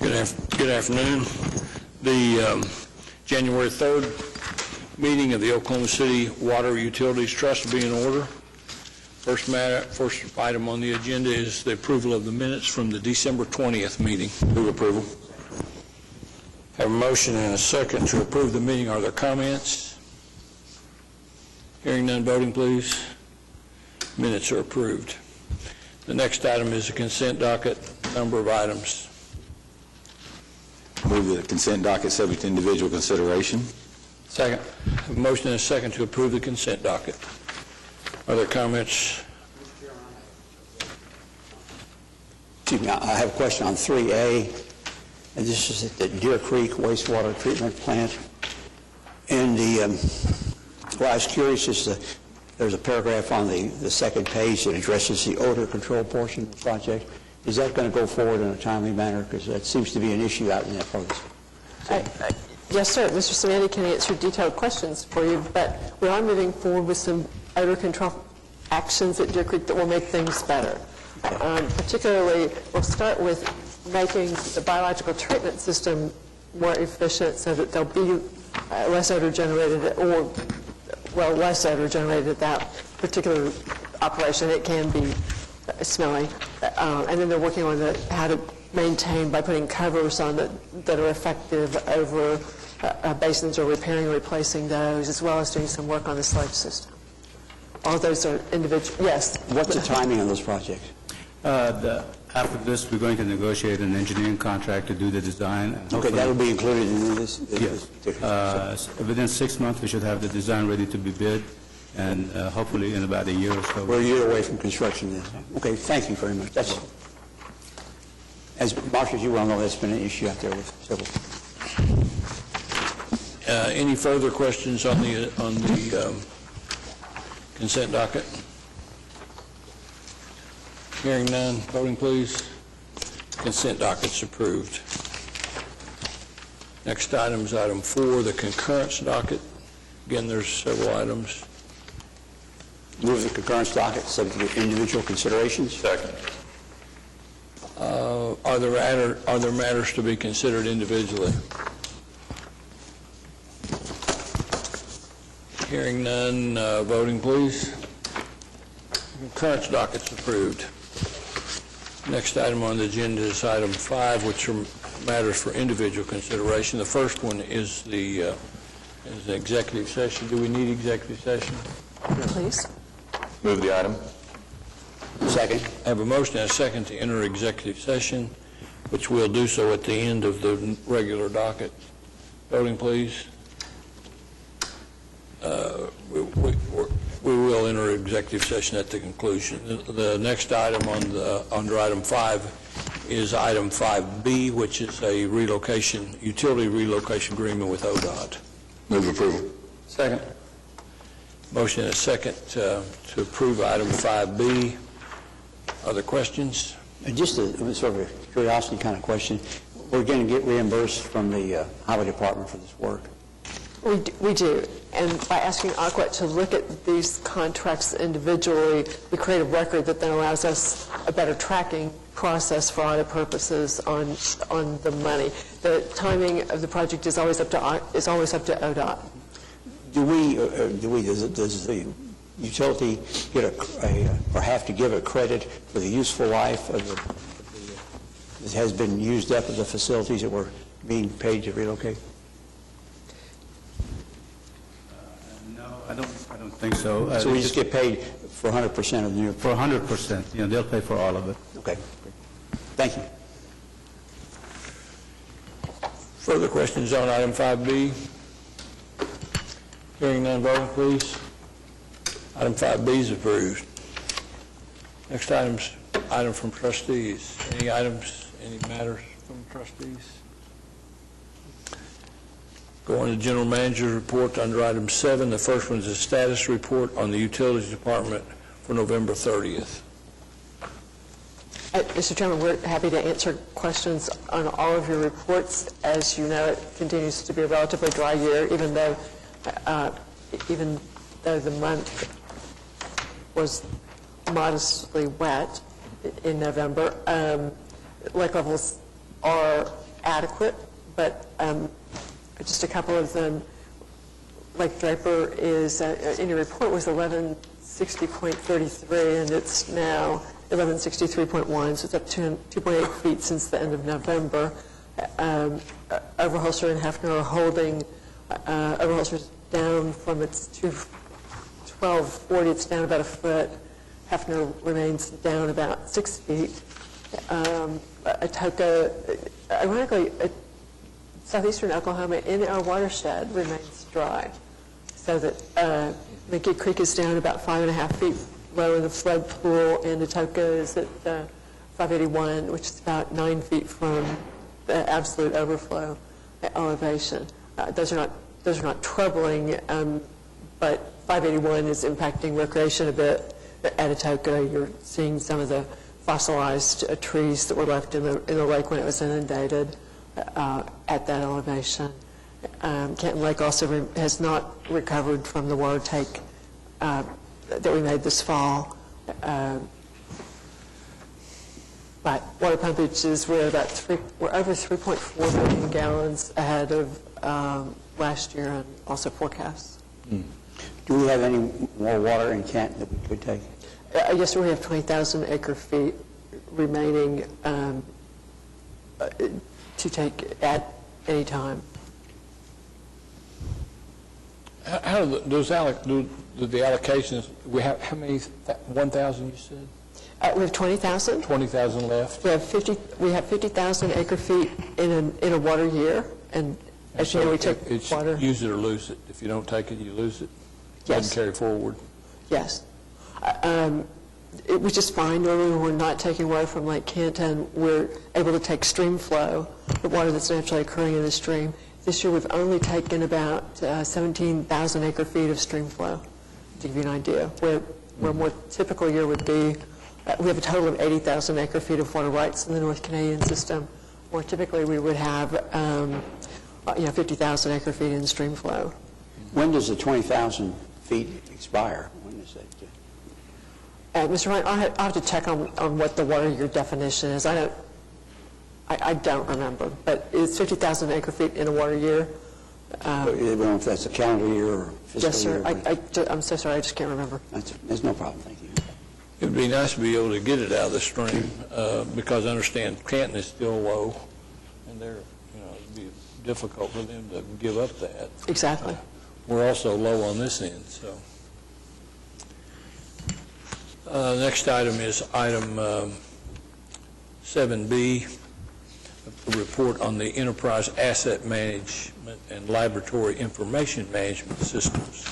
Good afternoon. The January 3rd meeting of the Oklahoma City Water Utilities Trust will be in order. First item on the agenda is the approval of the minutes from the December 20th meeting. Move approval. Have a motion and a second to approve the meeting. Are there comments? Hearing none, voting please. Minutes are approved. The next item is the consent docket. Number of items. Move the consent docket subject to individual consideration. Second. A motion and a second to approve the consent docket. Are there comments? Excuse me, I have a question on 3A, and this is at the Deer Creek wastewater treatment plant. And well, I was curious as to, there's a paragraph on the second page that addresses the odor control portion of the project. Is that going to go forward in a timely manner? Because that seems to be an issue out in that part of the Yes, sir. Mr. Samani can answer detailed questions for you, but we are moving forward with some odor control actions at Deer Creek that will make things better. Particularly, we'll start with making the biological treatment system more efficient so that there'll be less odor generated, or, well, less odor generated at that particular operation. It can be smelly. And then they're working on how to maintain by putting covers on that are effective over basins, or repairing and replacing those, as well as doing some work on the sludge system. All those are individual. Yes. What's the timing on those projects? After this, we're going to negotiate an engineering contract to do the design. Okay, that will be included in this? Yes. Within 6 months, we should have the design ready to be bid, and hopefully in about a year or so. We're a year away from construction then. Okay, thank you very much. That's, as Mark, as you well know, that's been an issue out there with several. Any further questions on the consent docket? Hearing none, voting please. Consent docket's approved. Next item is item 4, the concurrence docket. Again, there's several items. Move the concurrence docket subject to individual considerations. Second. Are there matters to be considered individually? Hearing none, voting please. Concurrence docket's approved. Next item on the agenda is item 5, which are matters for individual consideration. The first one is the executive session. Do we need executive session? Please. Move the item. Second. I have a motion and a second to enter executive session, which we'll do so at the end of the regular docket. Voting please. We will enter executive session at the conclusion. The next item under item 5 is item 5B, which is a utility relocation agreement with ODOT. Move approval. Second. Motion and a second to approve item 5B. Other questions? Just a sort of a curiosity kind of question. We're going to get reimbursed from the highway department for this work. We do, and by asking Aqua to look at these contracts individually, we create a record that then allows us a better tracking process for audit purposes on the money. The timing of the project is always up to ODOT. Does the utility get or have to give a credit for the useful life of that has been used up of the facilities that were being paid to relocate? I don't think so. So we just get paid for 100% of the new? For 100%. They'll pay for all of it. Okay. Thank you. Further questions on item 5B? Hearing none, voting please. Item 5B is approved. Next item from trustees. Any matters from trustees? Go on to General Manager's report under item 7. The first one is a status report on the Utilities Department for November 30th. Mr. Chairman, we're happy to answer questions on all of your reports. As you know, it continues to be a relatively dry year, even though the month was modestly wet in November. Lake levels are adequate, but just a couple of them. Lake Draper is, in your report, was 1160.33, and it's now 1163.1, so it's up 2.8 feet since the end of November. Overholser and Hefner are holding, Overholser's down from its 1240, it's down about a foot. Hefner remains down about 6 feet. Atoka, ironically, southeastern Oklahoma in our watershed remains dry, so that McGee Creek is down about 5.5 feet low in the flood pool, and Atoka is at 581, which is about 9 feet from the absolute overflow elevation. Those are not troubling, but 581 is impacting recreation a bit. At Atoka, you're seeing some of the fossilized trees that were left in the lake when it was inundated at that elevation. Canton Lake also has not recovered from the water take that we made this fall. But water pumpages were over 3.4 million gallons ahead of last year and also forecasts. Do we have any more water in Canton that we could take? Yes, we have 20,000 acre feet remaining to take at any time. How do the allocations, we have, how many, 1,000 you said? We have 20,000. 20,000 left? We have 50,000 acre feet in a water year, and as you know, we take It's water. use it or lose it. If you don't take it, you lose it. Yes. Doesn't carry forward. Yes. Which is fine. Normally, when we're not taking water from Lake Canton, we're able to take stream flow, the water that's naturally occurring in the stream. This year, we've only taken about 17,000 acre feet of stream flow, to give you an idea. Where a more typical year would be, we have a total of 80,000 acre feet of water rights in the North Canadian system. More typically, we would have 50,000 acre feet in stream flow. When does the 20,000 feet expire? When is it? Mr. Ryan, I'll have to check on what the water year definition is. I don't remember, but it's 50,000 acre feet in a water year. I don't know if that's a calendar year or fiscal Yes, sir. year. I'm so sorry, I just can't remember. There's no problem, thank you. It would be nice to be able to get it out of the stream, because I understand Canton is still low, and it'd be difficult for them to give up that. Exactly. We're also low on this end, so. Next item is item 7B, a report on the Enterprise Asset Management and Laboratory Information Management Systems.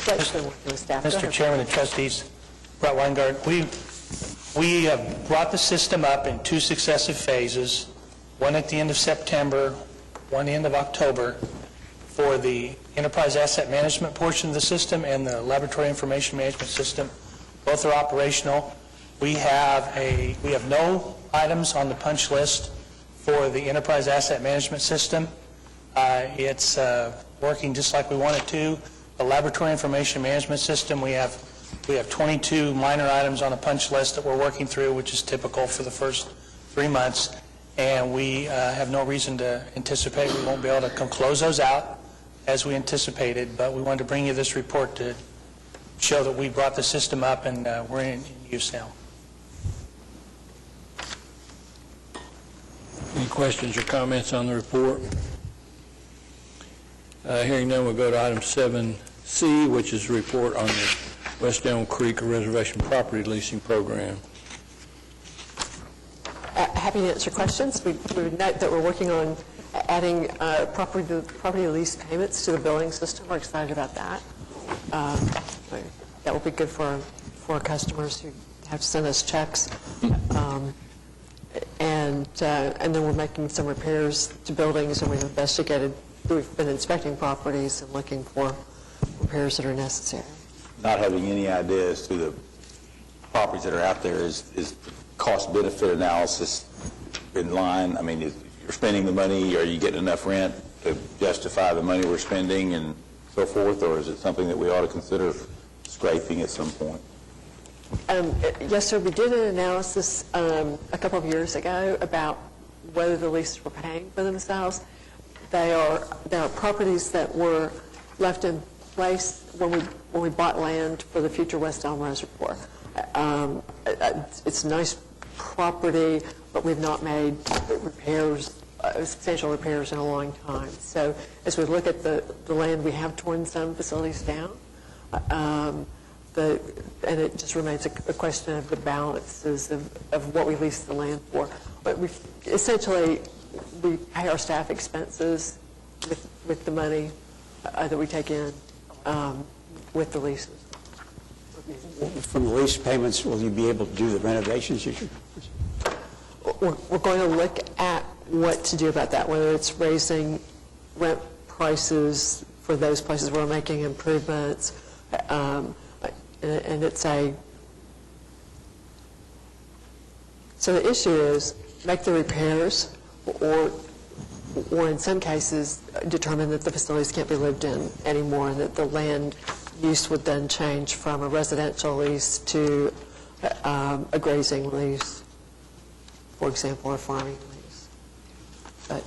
Mr. Chairman and trustees, Brett Weingart, we have brought the system up in 2 successive phases, one at the end of September, one the end of October, for the Enterprise Asset Management portion of the system and the Laboratory Information Management System. Both are operational. We have no items on the punch list for the Enterprise Asset Management System. It's working just like we want it to. The Laboratory Information Management System, we have 22 minor items on a punch list that we're working through, which is typical for the first 3 months, and we have no reason to anticipate we won't be able to close those out as we anticipated, but we wanted to bring you this report to show that we brought the system up and we're in use now. Any questions or comments on the report? Hearing none, we'll go to item 7C, which is a report on the West Elm Creek Reservation Property Leasing Program. Happy to answer questions. We would note that we're working on adding property lease payments to the billing system. We're excited about that. That will be good for our customers who have to send us checks. And then we're making some repairs to buildings, and we've been inspecting properties and looking for repairs that are necessary. Not having any idea as to the properties that are out there, is cost-benefit analysis in line? I mean, if you're spending the money, are you getting enough rent to justify the money we're spending and so forth, or is it something that we ought to consider scraping at some point? Yes, sir. We did an analysis a couple of years ago about whether the leases were paying for themselves. There are properties that were left in place when we bought land for the future West Elm Reservoir. It's a nice property, but we've not made repairs, substantial repairs in a long time. So as we look at the land, we have torn some facilities down. And it just remains a question of the balances of what we lease the land for. But essentially, we pay our staff expenses with the money that we take in with the leases. From the lease payments, will you be able to do the renovations? We're going to look at what to do about that, whether it's raising rent prices for those places where we're making improvements, and it's so the issue is make the repairs, or in some cases determine that the facilities can't be lived in anymore, and that the land use would then change from a residential lease to a grazing lease, for example, or a farming lease. But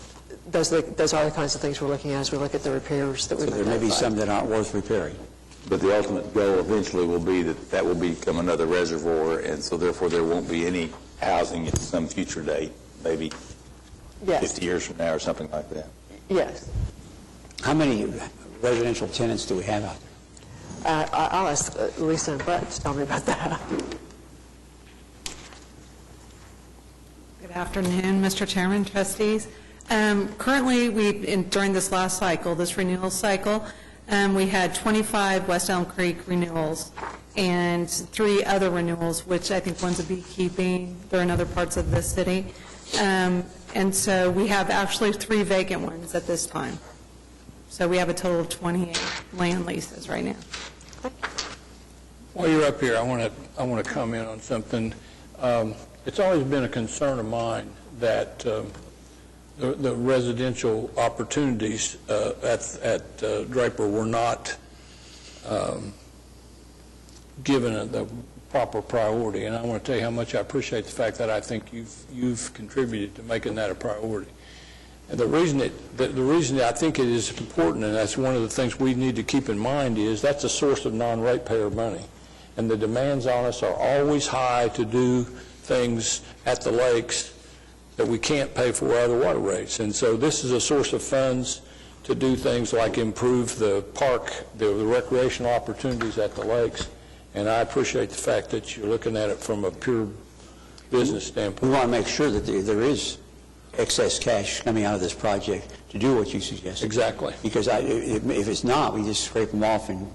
those are the kinds of things we're looking at as we look at the repairs that we've So there may be some that aren't worth repairing. But the ultimate goal eventually will be that will become another reservoir, and so therefore there won't be any housing at some future date, maybe Yes. 50 years from now or something like that. Yes. How many residential tenants do we have out there? I'll ask Lisa and Brett to tell me about that. Good afternoon, Mr. Chairman, trustees. Currently, during this last cycle, this renewal cycle, we had 25 West Elm Creek renewals and 3 other renewals, which I think one's a beekeeping. They're in other parts of the city. And so we have actually 3 vacant ones at this time. So we have a total of 28 land leases right now. While you're up here, I want to comment on something. It's always been a concern of mine that the residential opportunities at Draper were not given the proper priority, and I want to tell you how much I appreciate the fact that I think you've contributed to making that a priority. And the reason I think it is important, and that's one of the things we need to keep in mind, is that's a source of non-ratepayer money, and the demands on us are always high to do things at the lakes that we can't pay for other water rates. And so this is a source of funds to do things like improve the park, the recreational opportunities at the lakes. And I appreciate the fact that you're looking at it from a pure business We standpoint. want to make sure that there is excess cash coming out of this project to do what you suggested. Exactly. Because if it's not, we just scrape them off and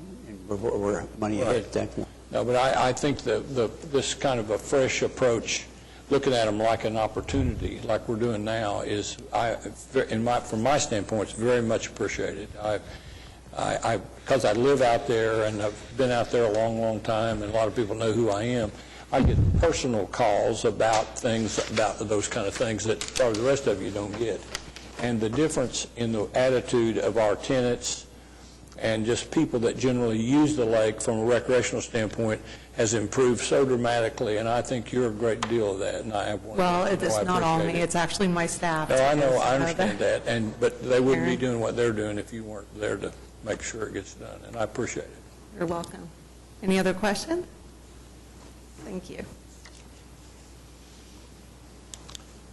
we're money ahead at that point. No, but I think this kind of a fresh approach, looking at them like an opportunity, like we're doing now, is, from my standpoint, it's very much appreciated. Because I live out there and I've been out there a long, long time, and a lot of people know who I am, I get personal calls about those kind of things that probably the rest of you don't get. And the difference in the attitude of our tenants and just people that generally use the lake from a recreational standpoint has improved so dramatically, and I think you're a great deal of that. And I have one. Well, it's I not all me, appreciate it. it's actually my staff. No, I know, because, I understand that, but they wouldn't be Aaron. doing what they're doing if you weren't there to make sure it gets done, and I appreciate it. You're welcome. Any other questions? Thank you.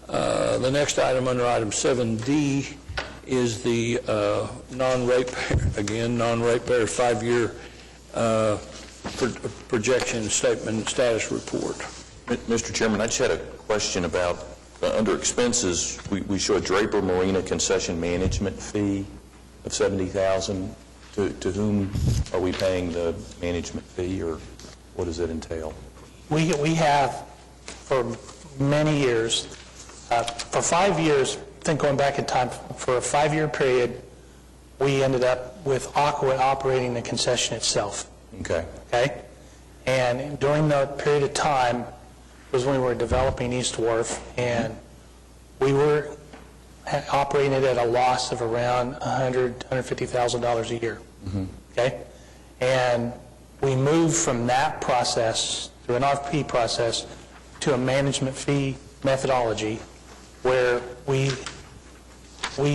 The next item under item 7D is the non-ratepayer, again, non-ratepayer 5-year projection statement status report. Mr. Chairman, I just had a question about, under expenses, we show a Draper Marina concession management fee of $70,000. To whom are we paying the management fee, or what does it entail? We have, for many years, for 5 years, I think going back in time, for a 5-year period, we ended up with Aqua operating the concession itself. Okay. Okay? And during that period of time was when we were developing East Wharf, and we were operating it at a loss of around $150,000 a year. Okay? And we moved from that process, through an RFP process, to a management fee methodology, where we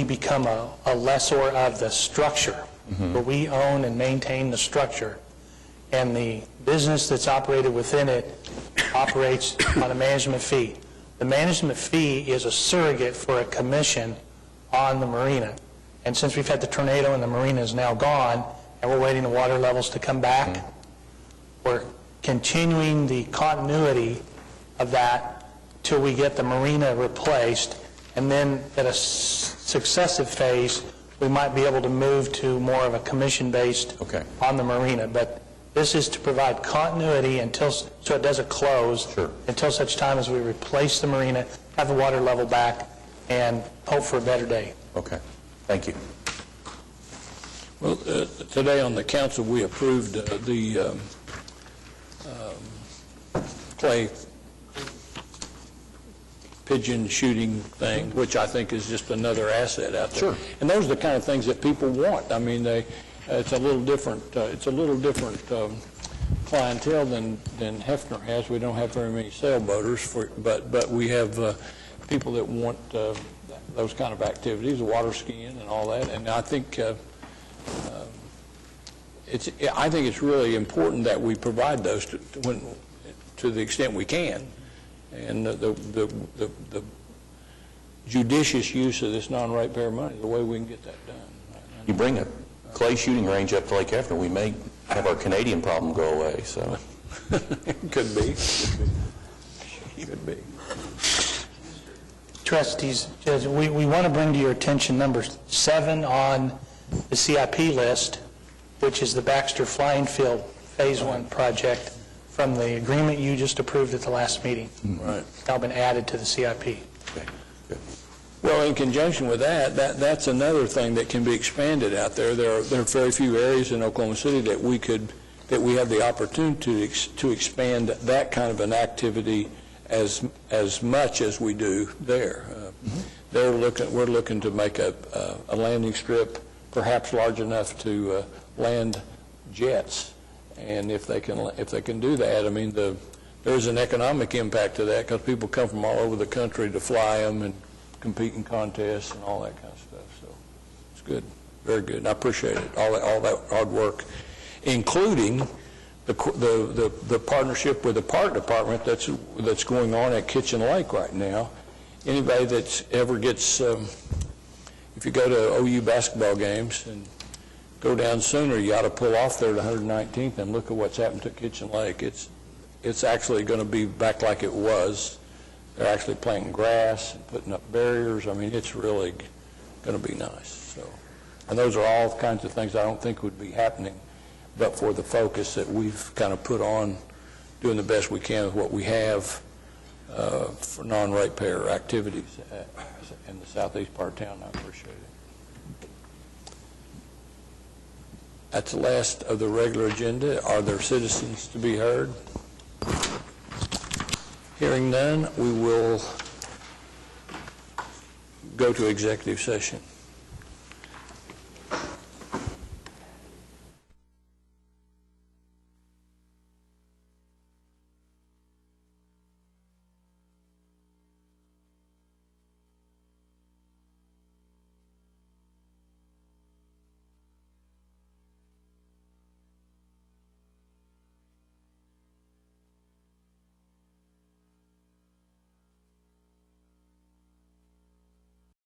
become a lessor of the structure, where we own and maintain the structure, and the business that's operated within it operates on a management fee. The management fee is a surrogate for a commission on the marina. And since we've had the tornado and the marina is now gone, and we're waiting the water levels to come back, we're continuing the continuity of that till we get the marina replaced, and then at a successive phase, we might be able to move to more of a commission-based Okay. on the marina. But this is to provide continuity until, so it doesn't close. Sure. Until such time as we replace the marina, have the water level back, and hope for a better day. Okay, thank you. Well, today on the council, we approved the clay pigeon shooting thing, which I think is just another asset out there. Sure. And those are the kind of things that people want. I mean, it's a little different. It's a little different clientele than Hefner has. We don't have very many sailboaters, but we have people that want those kind of activities, water skiing and all that. And I think it's really important that we provide those to the extent we can. And the judicious use of this non-ratepayer money, the way we can get that done. You bring a clay shooting range up to Lake Hefner, we may have our Canadian problem go away, so. Could be. Could be. Trustees, Judge, we want to bring to your attention number 7 on the CIP list, which is the Baxter Flying Field Phase 1 project from the agreement you just approved at the last meeting. Right. It's now been added to the CIP. Okay, good. Well, in conjunction with that's another thing that can be expanded out there. There are very few areas in Oklahoma City that we have the opportunity to expand that kind of an activity as much as we do there. We're looking to make a landing strip perhaps large enough to land jets, and if they can do that, I mean there's an economic impact to that because people come from all over the country to fly them and compete in contests and all that kind of stuff. So it's good, very good. I appreciate it, all that hard work, including the partnership with the park department that's going on at Kitchen Lake right now. Anybody that ever gets, if you go to OU basketball games and go down sooner, you ought to pull off there to 119th and look at what's happened to Kitchen Lake. It's actually going to be back like it was. They're actually planting grass and putting up barriers. I mean, it's really going to be nice. So, and those are all kinds of things I don't think would be happening but for the focus that we've kind of put on doing the best we can with what we have for non-ratepayer activities in the southeast part of town. I appreciate it. That's the last of the regular agenda. Are there citizens to be heard? Hearing none, we will go to executive session.